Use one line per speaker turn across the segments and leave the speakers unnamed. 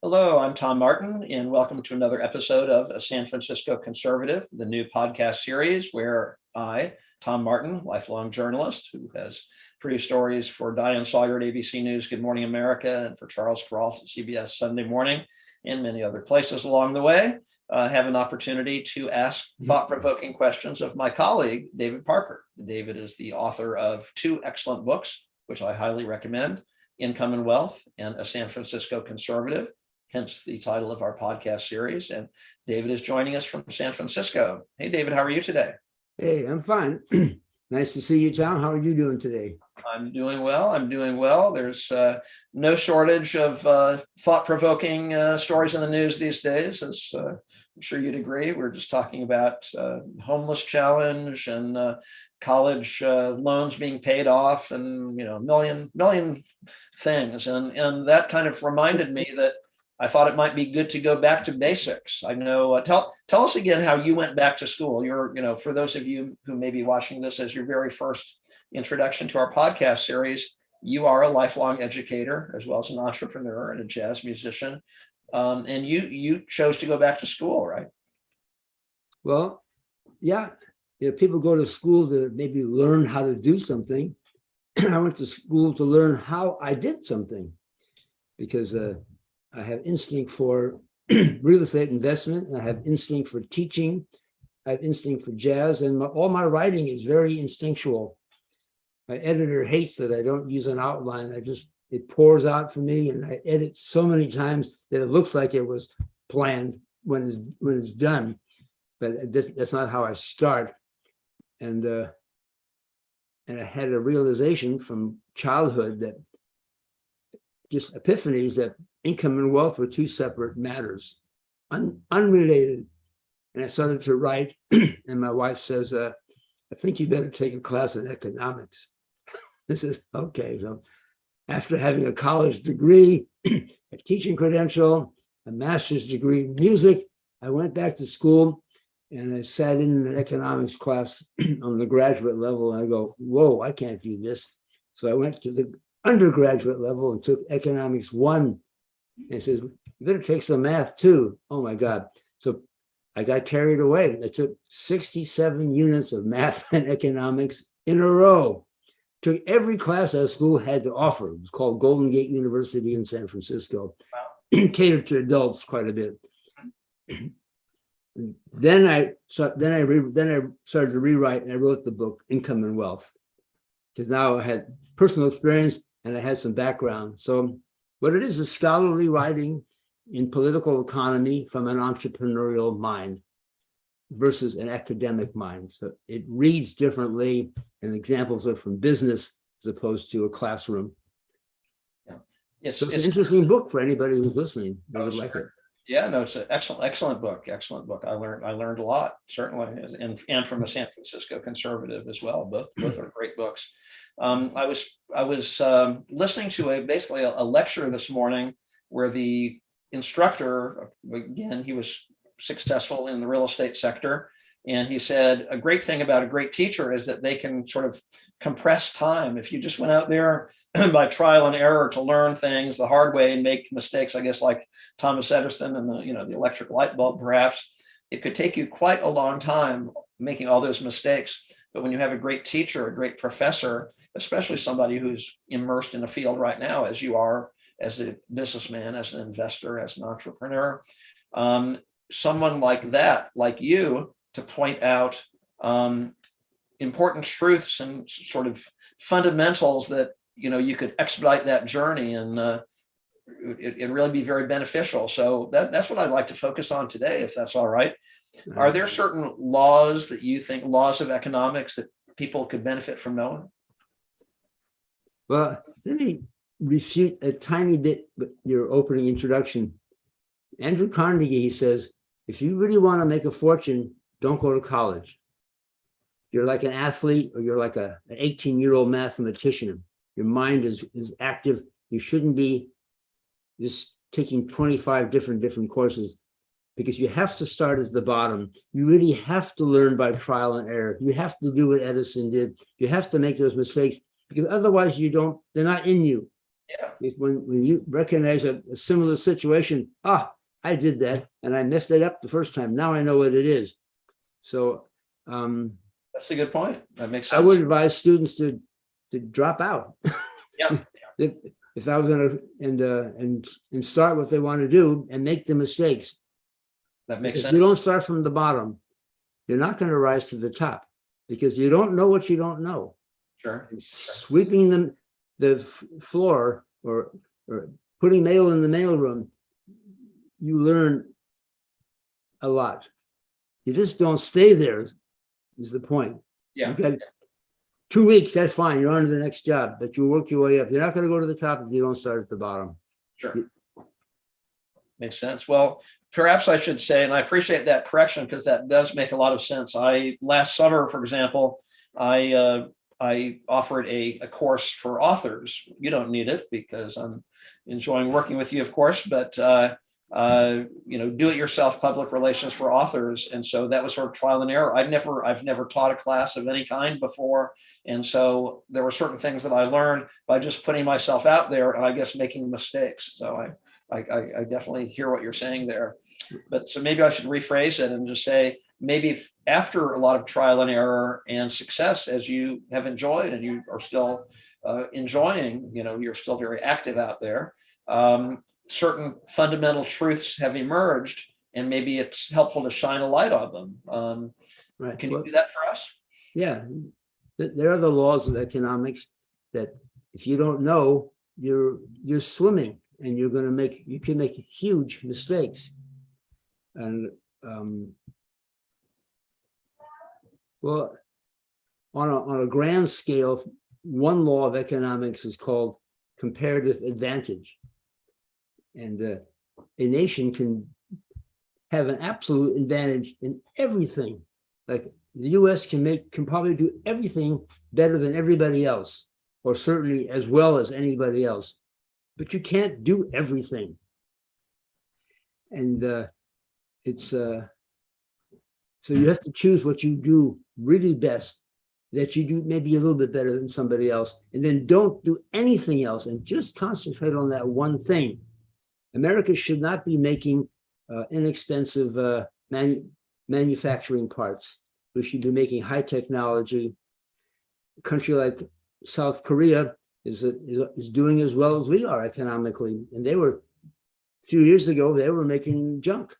Hello, I'm Tom Martin, and welcome to another episode of A San Francisco Conservative, the new podcast series where I, Tom Martin, lifelong journalist who has produced stories for Diane Sawyer at ABC News, Good Morning America, and for Charles Kuralt at CBS Sunday Morning, and many other places along the way, have an opportunity to ask thought-provoking questions of my colleague, David Parker. David is the author of two excellent books, which I highly recommend, Income and Wealth and A San Francisco Conservative, hence the title of our podcast series. And David is joining us from San Francisco. Hey, David, how are you today?
Hey, I'm fine. Nice to see you, Tom. How are you doing today?
I'm doing well. There's no shortage of thought-provoking stories in the news these days, as I'm sure you'd agree. We're just talking about homeless challenge and college loans being paid off, and a million things. And that kind of reminded me that I thought it might be good to go back to basics. I know. Tell us again how you went back to school. For those of you who may be watching this as your very first introduction to our podcast series, you are a lifelong educator as well as an entrepreneur and a jazz musician, and you chose to go back to school, right?
Well, yeah. People go to school to maybe learn how to do something. I went to school to learn how I did something, because I have instinct for real estate investment, and I have instinct for teaching. I have instinct for jazz, and all my writing is very instinctual. My editor hates that I don't use an outline. It pours out for me, and I edit so many times that it looks like it was planned when it's done. But that's not how I start. And I had a realization from childhood, that just epiphanies, that income and wealth were two separate matters, unrelated. And I started to write, and my wife says, I think you better take a class in economics. This is okay. So after having a college degree, a teaching credential, a master's degree in music, I went back to school and I sat in an economics class on the graduate level, and I go, whoa, I can't do this. So I went to the undergraduate level and took economics 1. And it says, you better take some math too. Oh my God. So I got carried away. I took 67 units of math and economics in a row. Took every class our school had to offer. It was called Golden Gate University in San Francisco. Wow. Catered to adults quite a bit. Then I started to rewrite, and I wrote the book Income and Wealth, because now I had personal experience and I had some background. So what it is scholarly writing in political economy from an entrepreneurial mind versus an academic mind. So it reads differently, and examples are from business as opposed to a classroom.
Yeah,
so it's an interesting book for anybody who's listening. They would like it.
Yeah, no, it's an excellent book. I learned a lot, certainly, and from a San Francisco Conservative as well. Both are great books. I was listening to basically a lecture this morning where the instructor, again, he was successful in the real estate sector, and he said a great thing about a great teacher is that they can sort of compress time. If you just went out there by trial and error to learn things the hard way and make mistakes, I guess like Thomas Edison and the electric light bulb, perhaps, it could take you quite a long time making all those mistakes. But when you have a great teacher, a great professor, especially somebody who's immersed in a field right now, as you are, as a businessman, as an investor, as an entrepreneur, someone like that, like you, to point out important truths and sort of fundamentals that you could expedite that journey, and it'd really be very beneficial. So that's what I'd like to focus on today, if that's all right. Are there certain laws that you think, laws of economics, that people could benefit from knowing?
Well, let me refute a tiny bit your opening introduction. Andrew Carnegie, he says, if you really want to make a fortune, don't go to college. You're like an athlete, or you're like an 18-year-old mathematician. Your mind is active. You shouldn't be just taking 25 different courses, because you have to start at the bottom. You really have to learn by trial and error. You have to do what Edison did. You have to make those mistakes, because otherwise they're not in you.
Yeah.
When you recognize a similar situation, I did that and I messed it up the first time. Now I know what it is. So
That's a good point. That makes
I
sense.
would advise students to drop out.
Yeah.
If I was going to and start what they want to do and make the mistakes.
That makes
If
sense.
you don't start from the bottom, you're not going to rise to the top because you don't know what you don't know.
Sure.
And sweeping the floor or putting mail in the mailroom, you learn a lot. You just don't stay there is the point.
Yeah.
You got 2 weeks, that's fine. You're on to the next job, but you work your way up. You're not going to go to the top if you don't start at the bottom.
Sure. Makes sense. Well, perhaps I should say, and I appreciate that correction because that does make a lot of sense. Last summer, for example, I offered a course for authors. You don't need it because I'm enjoying working with you, of course, but do-it-yourself public relations for authors. And so that was sort of trial and error. I've never taught a class of any kind before. And so there were certain things that I learned by just putting myself out there and I guess making mistakes. So I definitely hear what you're saying there. But so maybe I should rephrase it and just say, maybe after a lot of trial and error and success, as you have enjoyed and you are still enjoying, you're still very active out there. Certain fundamental truths have emerged, and maybe it's helpful to shine a light on them.
Right.
Can you do that for us?
Yeah, there are the laws of economics that if you don't know, you're swimming, and you can make huge mistakes. And well, on a grand scale, one law of economics is called comparative advantage. And a nation can have an absolute advantage in everything. Like the US can probably do everything better than everybody else, or certainly as well as anybody else. But you can't do everything. And so you have to choose what you do really best, that you do maybe a little bit better than somebody else, and then don't do anything else and just concentrate on that one thing. America should not be making inexpensive manufacturing parts. We should be making high technology. A country like South Korea is doing as well as we are economically. And a few years ago, they were making junk.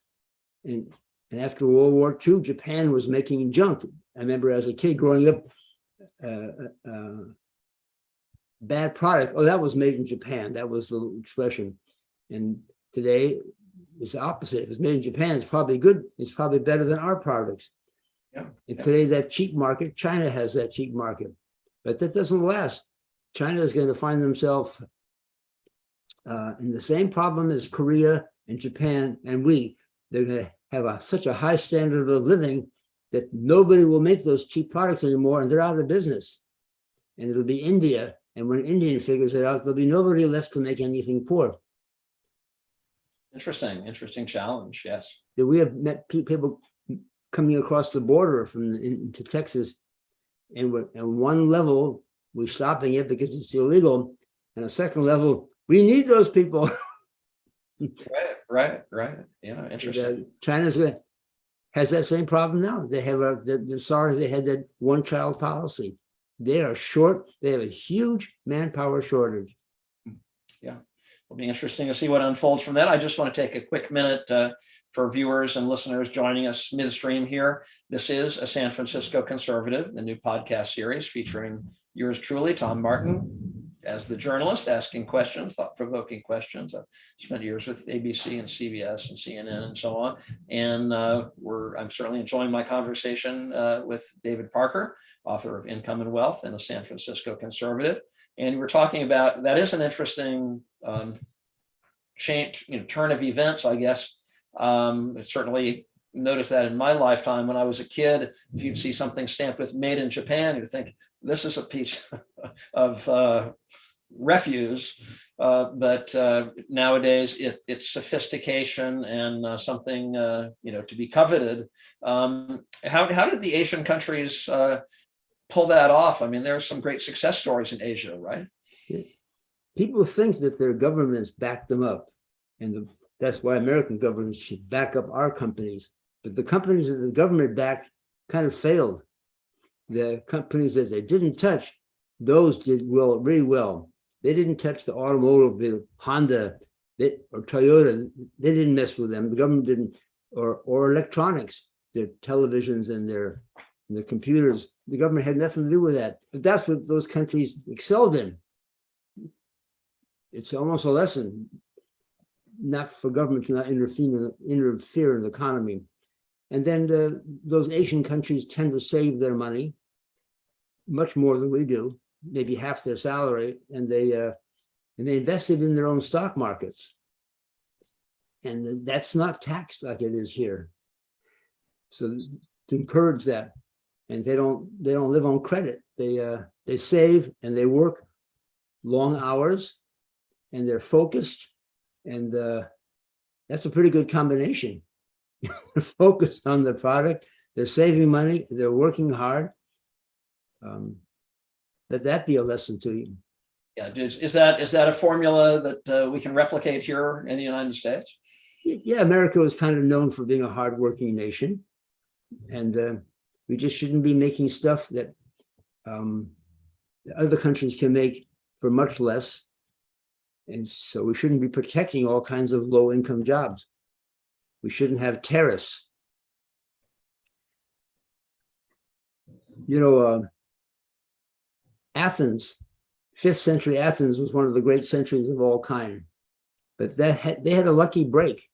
And after World War II, Japan was making junk. I remember as a kid growing up, bad product. Oh, that was made in Japan. That was the expression. And today it's the opposite. If it's made in Japan, it's probably good. It's probably better than our products.
Yeah.
And today, that cheap market, China has that cheap market, but that doesn't last. China is going to find themselves in the same problem as Korea and Japan and they're going to have such a high standard of living that nobody will make those cheap products anymore, and they're out of business. And it'll be India. And when India figures it out, there'll be nobody left to make anything poor.
Interesting challenge. Yes.
We have met people coming across the border into Texas, and on one level, we're stopping it because it's illegal. And a second level, we need those people.
Right. Interesting.
China has that same problem now. They have they're sorry they had that one-child policy. They are short. They have a huge manpower shortage.
Yeah, it'll be interesting to see what unfolds from that. I just want to take a quick minute for viewers and listeners joining us midstream here. This is a San Francisco Conservative, the new podcast series featuring yours truly, Tom Martin, as the journalist, asking questions, thought-provoking questions. I've spent years with ABC and CBS and CNN and so on. And I'm certainly enjoying my conversation with David Parker, author of Income and Wealth and a San Francisco Conservative. And we're talking about, that is an interesting turn of events, I guess. I certainly noticed that in my lifetime when I was a kid. If you'd see something stamped with "Made in Japan," you'd think this is a piece of refuse. But nowadays it's sophistication and something to be coveted. How did the Asian countries pull that off? I mean, there are some great success stories in Asia, right?
people think that their governments back them up. And that's why American governments should back up our companies. But the companies that the government backed kind of failed. The companies that they didn't touch, those did well, really well. They didn't touch the automobile, Honda or Toyota. They didn't mess with them. The government didn't, or electronics, their televisions and their computers. The government had nothing to do with that. But that's what those countries excelled in. It's almost a lesson, not for government to not interfere in the economy. And then those Asian countries tend to save their money much more than we do, maybe half their salary, and they invested in their own stock markets. And that's not taxed like it is here. So to encourage that, and they don't live on credit. They save and they work long hours, and they're focused, and that's a pretty good combination. They're focused on the product, they're saving money, they're working hard. Let that be a lesson to you.
Yeah, is that a formula that we can replicate here in the United States?
Yeah, America was kind of known for being a hardworking nation, and we just shouldn't be making stuff that other countries can make for much less. And so we shouldn't be protecting all kinds of low-income jobs. We shouldn't have tariffs. You know, Athens, 5th century Athens was one of the great centuries of all kind. But they had a lucky break.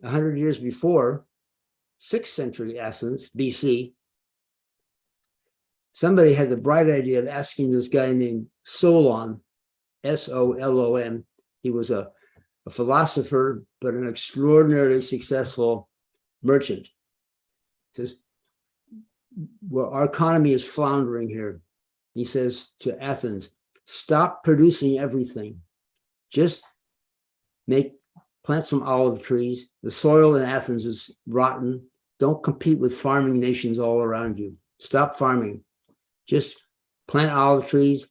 100 years before, 6th century Athens, BC, somebody had the bright idea of asking this guy named Solon, Solon. He was a philosopher, but an extraordinarily successful merchant. He says, well, our economy is floundering here. He says to Athens, stop producing everything. Just plant some olive trees. The soil in Athens is rotten. Don't compete with farming nations all around you. Stop farming. Just plant olive trees,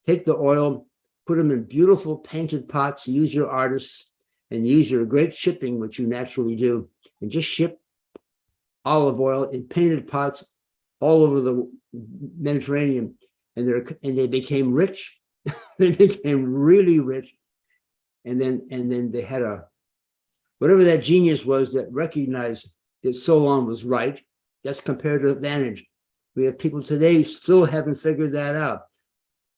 take the oil, put them in beautiful painted pots, use your artists, and use your great shipping, which you naturally do, and just ship olive oil in painted pots all over the Mediterranean. And they became rich. They became really rich. And then they had whatever that genius was that recognized that Solon was right. That's comparative advantage. We have people today still haven't figured that out.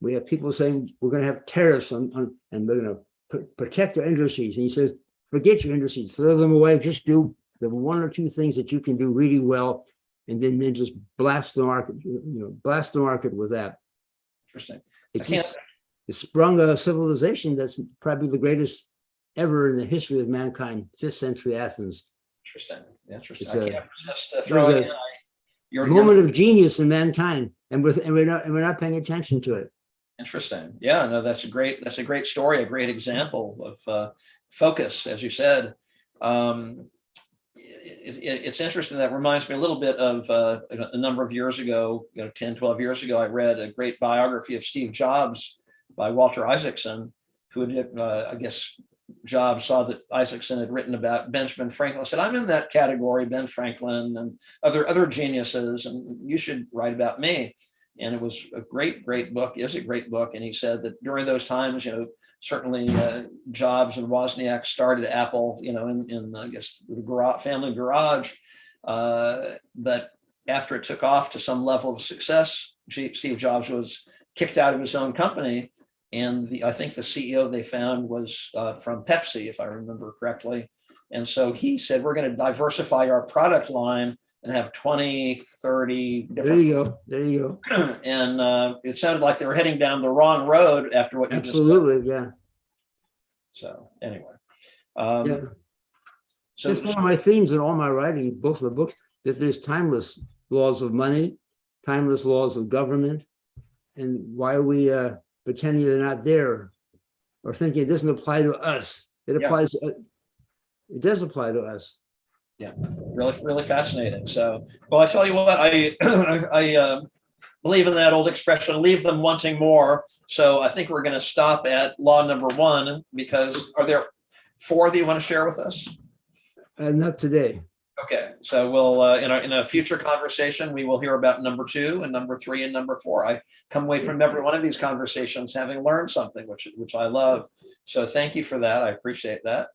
We have people saying we're going to have tariffs and we're going to protect our industries. And he says, forget your industries, throw them away. Just do the one or two things that you can do really well, and then just blast the market. Blast the market with that.
Interesting.
It sprung a civilization that's probably the greatest ever in the history of mankind. 5th century Athens.
Interesting.
It's
I can't resist throwing in
your moment of genius in mankind, and we're not paying attention to it.
Interesting. Yeah, no, that's a great story, a great example of focus, as you said. It's interesting. That reminds me a little bit of a number of years ago, 10, 12 years ago, I read a great biography of Steve Jobs by Walter Isaacson, who had, I guess, Jobs saw that Isaacson had written about Benjamin Franklin, said, I'm in that category, Ben Franklin and other geniuses, and you should write about me. And it was a great book, is a great book. And he said that during those times, certainly Jobs and Wozniak started Apple, in I guess the family garage. But after it took off to some level of success, Steve Jobs was kicked out of his own company. And I think the CEO they found was from Pepsi, if I remember correctly. And so he said, we're going to diversify our product line and have 20, 30 different.
There you go.
And it sounded like they were heading down the wrong road after what you just said.
Absolutely, yeah.
So anyway.
Yeah. So it's one of my themes in all my writing, both of the books, that there's timeless laws of money, timeless laws of government, and why are we pretending they're not there, or thinking it doesn't apply to us. It applies. It does apply to us.
Yeah, really fascinating. So, well, I tell you what, I believe in that old expression, leave them wanting more. So I think we're going to stop at law number 1, because are there 4 that you want to share with us?
Not today.
Okay, so we'll in a future conversation, we will hear about number 2 and number 3 and number 4. I come away from every one of these conversations having learned something, which I love. So thank you for that. I appreciate that.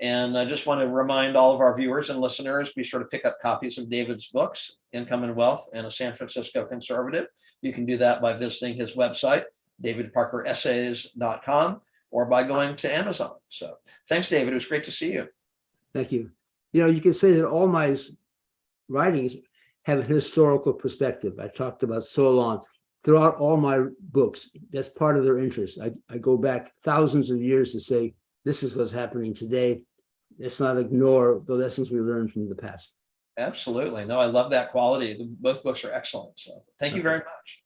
And I just want to remind all of our viewers and listeners, be sure to pick up copies of David's books, Income and Wealth and a San Francisco Conservative. You can do that by visiting his website, davidparkeressays.com, or by going to Amazon. So thanks, David. It was great to see you.
Thank you. You can say that all my writings have a historical perspective. I talked about Solon throughout all my books. That's part of their interest. I go back thousands of years to say, this is what's happening today. Let's not ignore the lessons we learned from the past.
Absolutely. No, I love that quality. Both books are excellent. So thank you very much.